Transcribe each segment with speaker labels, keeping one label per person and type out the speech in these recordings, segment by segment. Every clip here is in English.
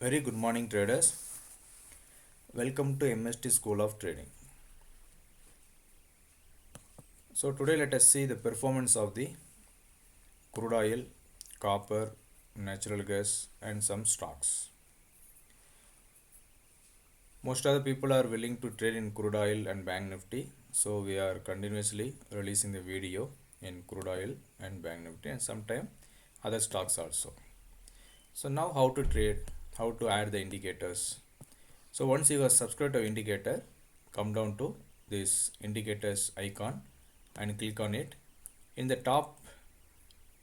Speaker 1: Very good morning, traders. Welcome to MST School of Trading. So today let us see the performance of the crude oil, copper, natural gas and some stocks. Most of the people are willing to trade in crude oil and bank nifty. So we are continuously releasing the video in crude oil and bank nifty and sometime other stocks also. So now how to trade, how to add the indicators. So once you are subscribed to indicator, come down to this indicators icon and click on it. In the top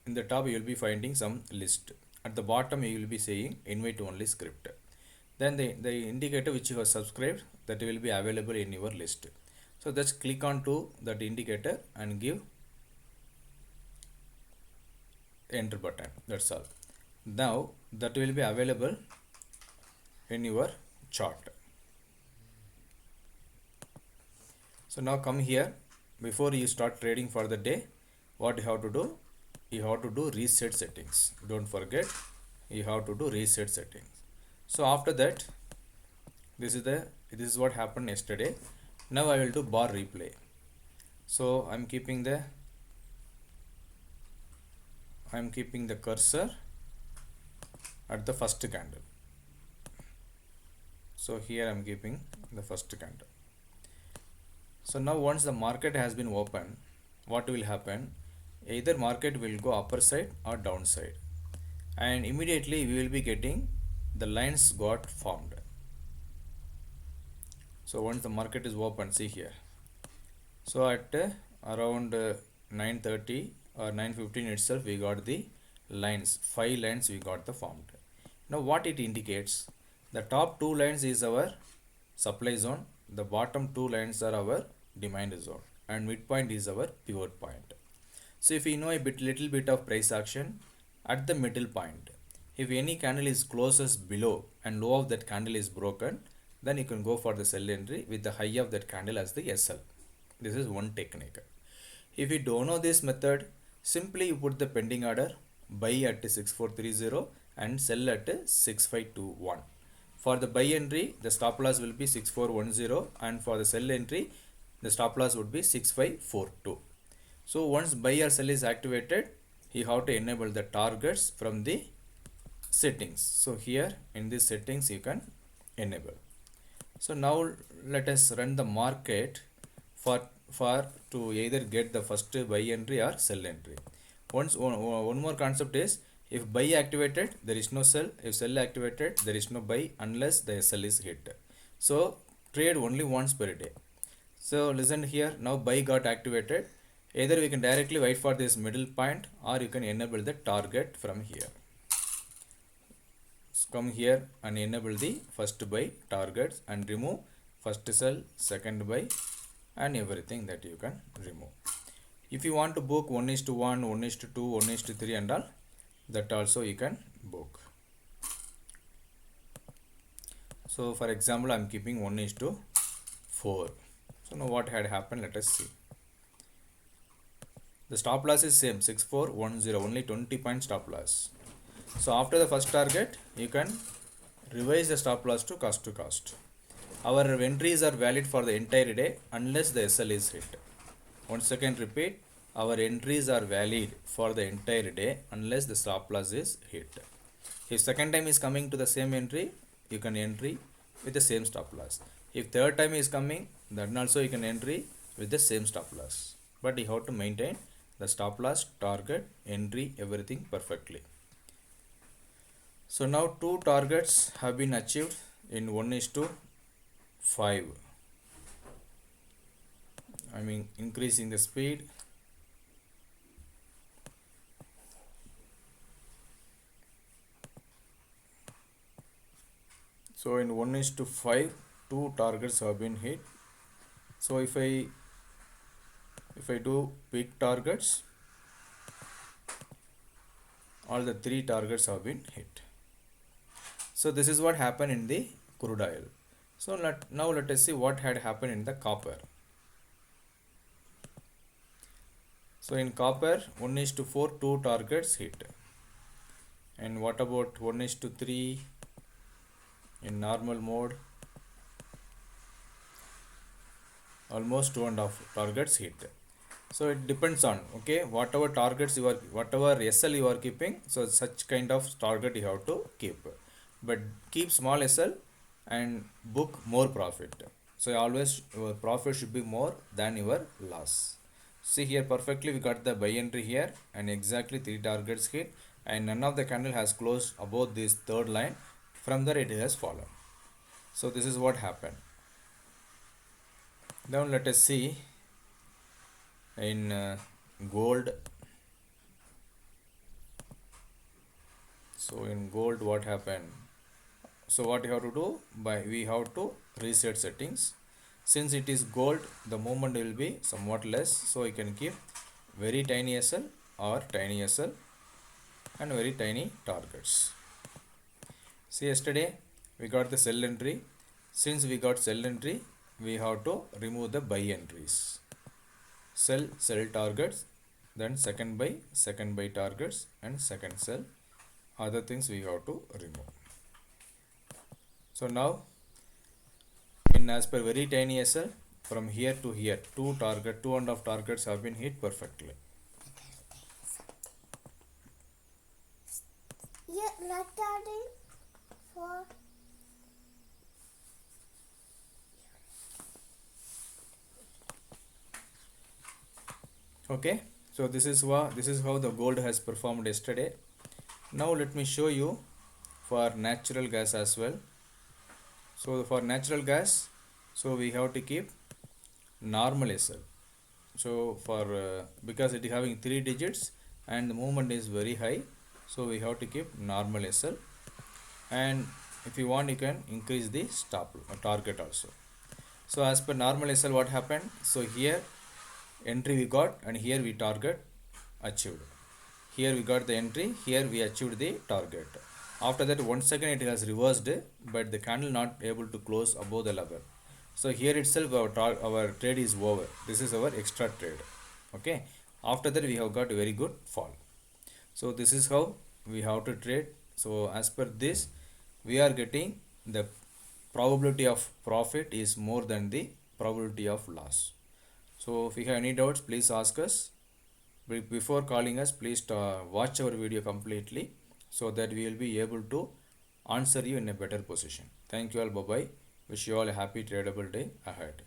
Speaker 1: you will be finding some list. At the bottom you will be saying invite only script. Then the indicator which you have subscribed, that will be available in your list. So just click on to that indicator and give enter button. That's all. Now that will be available in your chart. So now come here. Before you start trading for the day, what you have to do? You have to do reset settings. Don't forget, you have to do reset settings. So after that, this is what happened yesterday. Now I will do bar replay. So I'm keeping the cursor at the first candle. So here I'm keeping the first candle. So now once the market has been open, what will happen? Either market will go upper side or downside, and immediately we will be getting the lines got formed. So once the market is open, see here. So at around 9:30 or 9:15 itself, we got the lines, 5 lines we got the formed. Now what it indicates? The top 2 lines is our supply zone, the bottom 2 lines are our demand zone, and midpoint is our pivot point. So if we know a little bit of price action at the middle point, if any candle is closest below and low of that candle is broken, then you can go for the sell entry with the high of that candle as the SL. This is one technique. If you don't know this method, simply you put the pending order, buy at 6430 and sell at 6521. For the buy entry, the stop loss will be 6410, and for the sell entry, the stop loss would be 6542. So once buy or sell is activated, you have to enable the targets from the settings. So here in this settings you can enable. So now let us run the market for to either get the first buy entry or sell entry. One more concept is, if buy activated, there is no sell. If sell activated, there is no buy unless the sell is hit. So trade only once per day. So listen here, now buy got activated. Either we can directly wait for this middle point, or you can enable the target from here. So come here and enable the first buy targets and remove first sell, second buy and everything that you can remove. If you want to book 1:1, 1:2, 1:3 and all, that also you can book. So for example, I am keeping 1:4. So now what had happened, let us see. The stop loss is same, 6410, only 20 point stop loss. So after the first target, you can revise the stop loss to cost. Our entries are valid for the entire day unless the SL is hit. Once again repeat, our entries are valid for the entire day unless the stop loss is hit. If second time is coming to the same entry, you can entry with the same stop loss. If third time is coming, then also you can entry with the same stop loss. But you have to maintain the stop loss, target, entry, everything perfectly. So now 2 targets have been achieved in 1:5. I mean increasing the speed. So in 1:5, 2 targets have been hit. So if I do big targets, all the 3 targets have been hit. So this is what happened in the crude oil. So now let us see what had happened in the copper. So in copper, 1:4, 2 targets hit. And what about 1:3, In normal mode, almost 2.5 targets hit. So it depends on, okay, whatever targets you are, whatever SL you are keeping, so such kind of target you have to keep. But keep small SL and book more profit. So always your profit should be more than your loss. See here perfectly we got the buy entry here and exactly 3 targets hit, and none of the candle has closed above this third line. From there it has fallen. So this is what happened. Now let us see in gold. So in gold what happened? So what you have to do, by we have to reset settings. Since it is gold, the movement will be somewhat less, so you can keep very tiny SL or tiny SL and very tiny targets. See, yesterday we got the sell entry. Since we got sell entry, we have to remove the buy entries. Sell targets, then second buy targets, and second sell. Other things we have to remove. So now, in as per very tiny SL, from here to here, 2.5 targets have been hit perfectly.
Speaker 2: Yeah, not starting for.
Speaker 1: Okay, so this is how the gold has performed yesterday. Now let me show you for natural gas as well. So for natural gas, so we have to keep normal SL. So for because it is having 3 digits and the movement is very high, so we have to keep normal SL. And if you want, you can increase the stop target also. So as per normal SL, what happened? So here entry we got, and here we target achieved. Here we got the entry, here we achieved the target. After that, once again it has reversed, but the candle not able to close above the level. So here itself our trade is over. This is our extra trade. Okay. After that we have got a very good fall. So this is how we have to trade. So as per this, we are getting the probability of profit is more than the probability of loss. So if you have any doubts, please ask us. Before calling us, please watch our video completely so that we will be able to answer you in a better position. Thank you all. Bye bye. Wish you all a happy tradable day ahead.